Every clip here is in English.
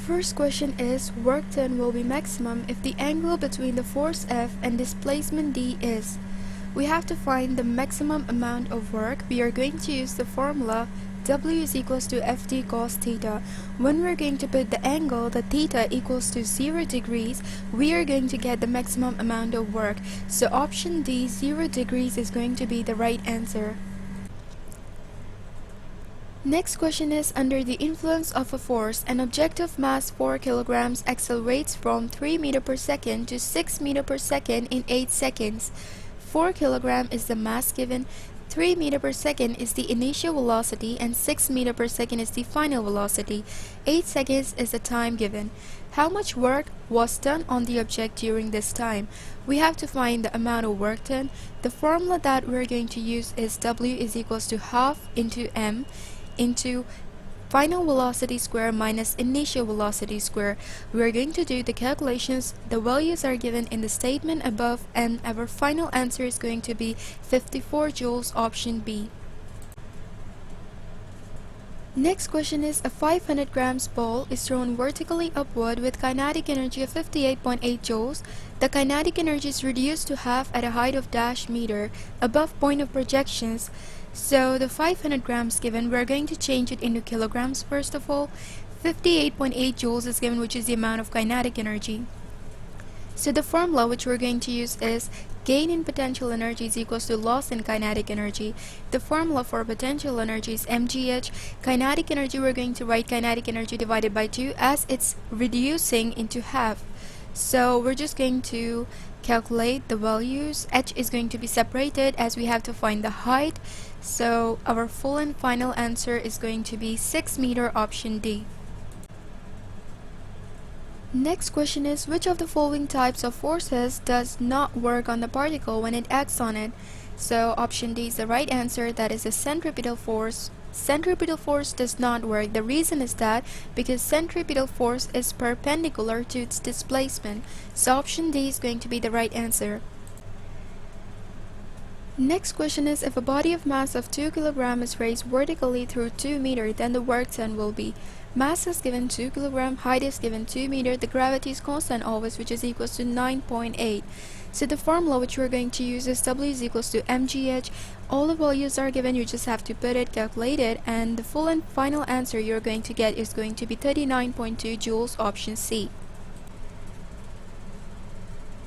first question is, work done will be maximum if the angle between the force F and displacement D is. We have to find the maximum amount of work. We are going to use the formula W is equals to Ft cos theta. When we're going to put the angle, the theta equals to 0 degrees, we are going to get the maximum amount of work. So option D, 0 degrees, is going to be the right answer. Next question is, under the influence of a force, an object of mass 4 kilograms accelerates from 3 meter per second to 6 meter per second in 8 seconds. 4 kilogram is the mass given, 3 meter per second is the initial velocity, and 6 meter per second is the final velocity. 8 seconds is the time given. How much work was done on the object during this time? We have to find the amount of work done. The formula that we're going to use is W is equals to half into m into final velocity square minus initial velocity square. We are going to do the calculations. The values are given in the statement above, and our final answer is going to be 54 joules, option B. Next question is, a 500 grams ball is thrown vertically upward with kinetic energy of 58.8 joules. The kinetic energy is reduced to half at a height of dash meter above point of projections. So the 500 grams given, we're going to change it into kilograms first of all. 58.8 joules is given, which is the amount of kinetic energy. So the formula which we're going to use is gain in potential energy is equals to loss in kinetic energy. The formula for potential energy is mgh. Kinetic energy, we're going to write kinetic energy divided by 2 as it's reducing into half. So we're just going to calculate the values. H is going to be separated as we have to find the height. So our full and final answer is going to be 6 meter, option D. Next question is, which of the following types of forces does not work on the particle when it acts on it? So option D is the right answer, that is the centripetal force. Centripetal force does not work. The reason is that because centripetal force is perpendicular to its displacement. So option D is going to be the right answer. Next question is, if a body of mass of 2 kg is raised vertically through 2 meter, then the work done will be. Mass is given 2 kg, height is given 2 meter, the gravity is constant always, which is equals to 9.8. So the formula which we're going to use is W is equals to mgh. All the values are given, you just have to put it, calculate it, and the full and final answer you're going to get is going to be 39.2 joules, option C.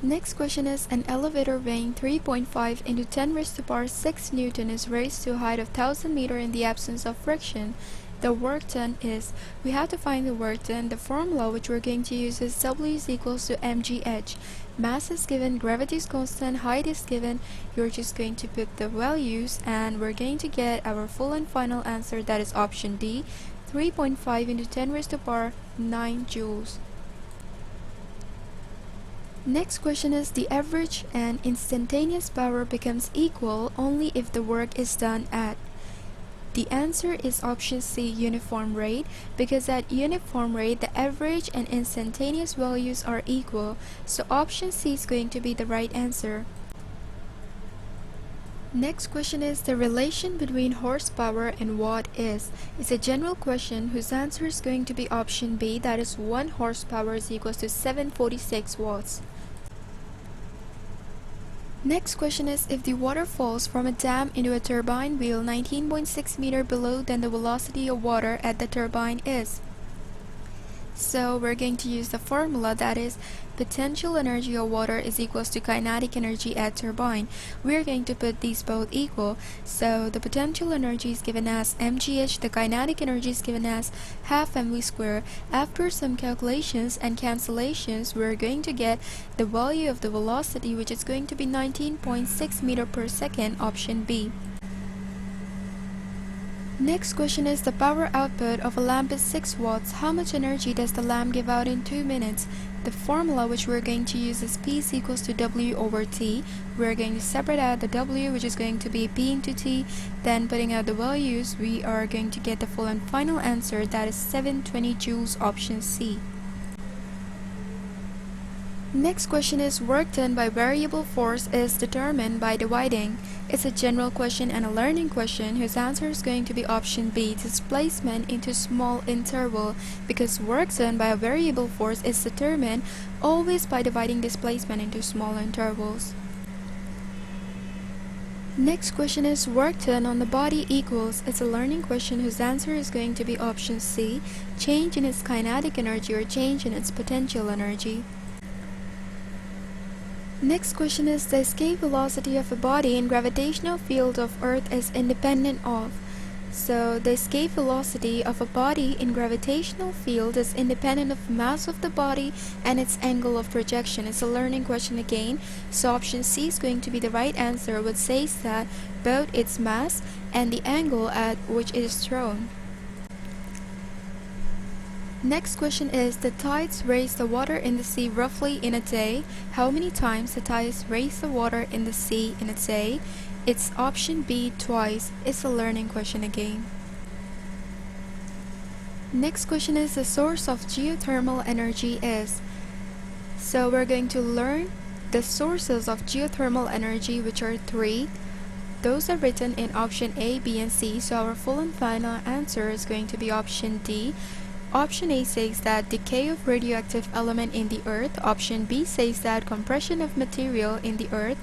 Next question is, an elevator weighing 3.5 into 10 raised to power 6 Newton is raised to a height of 1000 meter in the absence of friction. The work done is, we have to find the work done. The formula which we're going to use is W is equals to mgh. Mass is given, gravity is constant, height is given. You're just going to put the values and we're going to get our full and final answer, that is option D, 3.5 into 10 raised to power 9 joules. Next question is, the average and instantaneous power becomes equal only if the work is done at. The answer is option C, uniform rate, because at uniform rate the average and instantaneous values are equal. So option C is going to be the right answer. Next question is, the relation between horsepower and watt is. It's a general question whose answer is going to be option B, that is 1 horsepower is equals to 746 watts. Next question is, if the water falls from a dam into a turbine wheel 19.6 meter below, then the velocity of water at the turbine is. So we're going to use the formula, that is potential energy of water is equals to kinetic energy at turbine. We're going to put these both equal. So the potential energy is given as mgh, the kinetic energy is given as half mv square. After some calculations and cancellations, we're going to get the value of the velocity, which is going to be 19.6 meter per second, option B. Next question is, the power output of a lamp is 6 watts. How much energy does the lamp give out in 2 minutes? The formula which we're going to use is P is equals to W over T. We're going to separate out the W, which is going to be P into T. Then putting out the values, we are going to get the full and final answer, that is 720 joules, option C. Next question is work done by variable force is determined by dividing. It's a general question and a learning question whose answer is going to be option B, displacement into small interval, because work done by a variable force is determined always by dividing displacement into small intervals. Next question is work done on the body equals. It's a learning question whose answer is going to be option C, change in its kinetic energy or change in its potential energy. Next question is the escape velocity of a body in gravitational field of Earth is independent of. So the escape velocity of a body in gravitational field is independent of mass of the body and its angle of projection. It's a learning question again. So option C is going to be the right answer, which says that both its mass and the angle at which it is thrown. Next question is the tides raise the water in the sea roughly in a day. How many times the tides raise the water in the sea in a day? It's option B, twice. It's a learning question again. Next question is the source of geothermal energy is. So we're going to learn the sources of geothermal energy, which are three. Those are written in option A, B, and C, so our full and final answer is going to be option D. Option A says that decay of radioactive element in the earth. Option B says that compression of material in the earth.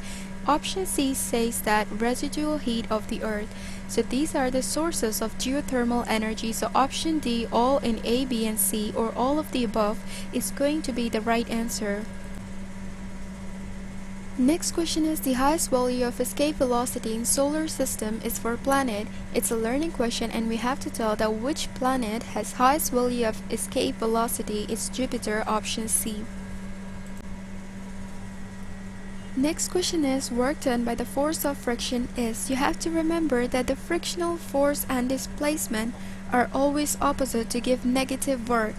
Option C says that residual heat of the earth. So these are the sources of geothermal energy. So option D, all in A, B, and C, or all of the above, is going to be the right answer. Next question is the highest value of escape velocity in solar system is for planet. It's a learning question and we have to tell that which planet has highest value of escape velocity is Jupiter, option C. Next question is work done by the force of friction is. You have to remember that the frictional force and displacement are always opposite to give negative work.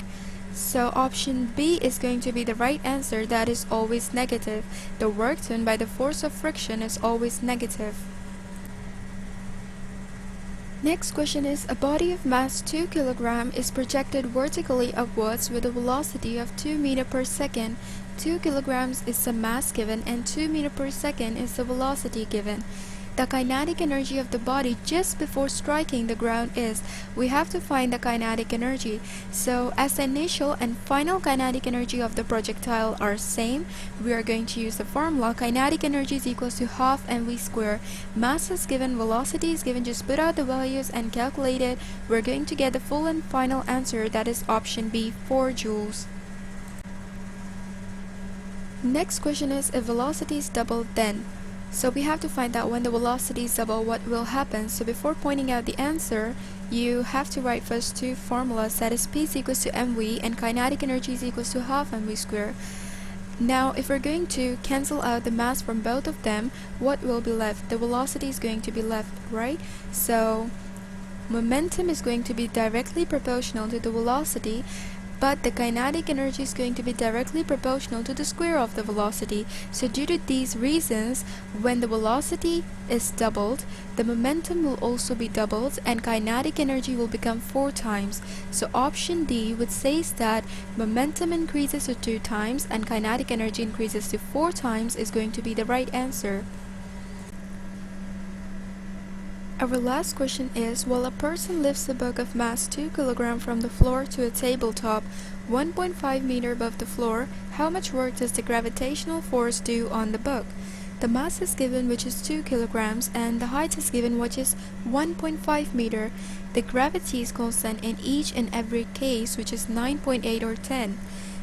So option B is going to be the right answer, that is always negative. The work done by the force of friction is always negative. Next question is a body of mass 2 kg is projected vertically upwards with a velocity of 2 meters per second. 2 kg is the mass given and 2 meters per second is the velocity given. The kinetic energy of the body just before striking the ground is. We have to find the kinetic energy. So as the initial and final kinetic energy of the projectile are same, we are going to use the formula kinetic energy is equals to half mv squared. Mass is given, velocity is given, just put out the values and calculate it. We're going to get the full and final answer, that is option B, 4 joules. Next question is if velocity is doubled then. So we have to find out when the velocity is double what will happen. So before pointing out the answer, you have to write first two formulas, that is P is equals to mv and kinetic energy is equals to half mv squared. Now if we're going to cancel out the mass from both of them, what will be left? The velocity is going to be left, right? So momentum is going to be directly proportional to the velocity, but the kinetic energy is going to be directly proportional to the square of the velocity. So due to these reasons, when the velocity is doubled, the momentum will also be doubled and kinetic energy will become 4 times. So option D, which says that momentum increases to 2 times and kinetic energy increases to 4 times, is going to be the right answer. Our last question is, while a person lifts a book of mass 2 kg from the floor to a tabletop 1.5 meter above the floor, how much work does the gravitational force do on the book? The mass is given, which is 2 kg, and the height is given, which is 1.5 meter. The gravity is constant in each and every case, which is 9.8 or 10.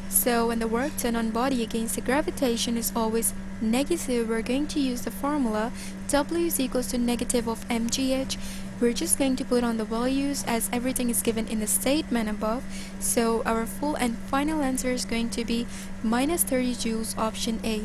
So when the work done on body against the gravitation is always negative, we're going to use the formula W is equals to negative of mgh. We're just going to put on the values as everything is given in the statement above. So our full and final answer is going to be minus 30 joules, option A.